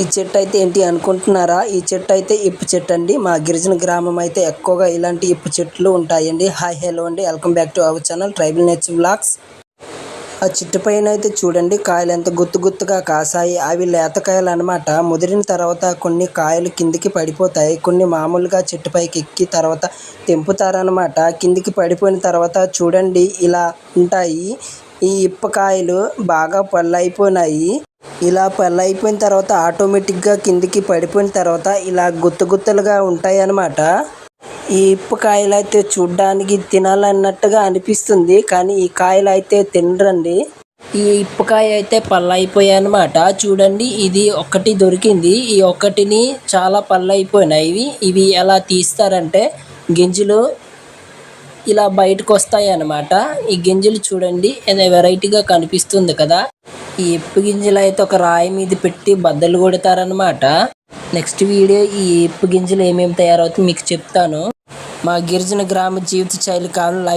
ఈ చెట్టు అయితే ఏంటి అనుకుంటున్నారా? ఈ చెట్టు అయితే ఇప్పు చెట్టు అండి. మా గిరిజన గ్రామం అయితే ఎక్కువగా ఇలాంటి ఇప్పు చెట్లు ఉంటాయండి. హాయ్ హలో అండి, welcome back to our channel tribal nature vlogs. ఆ చెట్టు పైన అయితే చూడండి కాయలు ఎంత గుత్తు గుత్తుగా కాసాయి. అవి లేత కాయలు అనమాట. ముదిరిన తర్వాత కొన్ని కాయలు కిందికి పడిపోతాయి, కొన్ని మామూలుగా చెట్టు పైకి ఎక్కి తర్వాత తెంపుతారనమాట. కిందికి పడిపోయిన తర్వాత చూడండి ఇలా ఉంటాయి. ఈ ఇప్పకాయలు బాగా పళ్ళైపోయినాయి. ఇలా పళ్ళైపోయిన తర్వాత ఆటోమేటిక్గా కిందికి పడిపోయిన తర్వాత ఇలా గుత్తు గుత్తలుగా ఉంటాయి అన్నమాట. ఈ ఇప్పకాయలు అయితే చూడ్డానికి తినాలన్నట్టుగా అనిపిస్తుంది, కానీ ఈ కాయలు అయితే తినరండి. ఈ ఇప్పకాయ అయితే పళ్ళైపోయాయి అన్నమాట. చూడండి, ఇది ఒక్కటి దొరికింది. ఈ ఒక్కటిని చాలా పళ్ళైపోయినాయి. ఇవి ఎలా తీస్తారంటే గింజలు ఇలా బయటకు వస్తాయి అన్నమాట. ఈ గింజలు చూడండి వెరైటీగా కనిపిస్తుంది కదా. ఈ ఇప్పు గింజలు అయితే ఒక రాయి మీద పెట్టి బద్దలు కొడతారనమాట. నెక్స్ట్ వీడియో ఈ ఇప్పు గింజలు ఏమేమి తయారవుతాయి మీకు చెప్తాను. మా గిరిజన గ్రామ జీవిత శైలి కాలం లైక్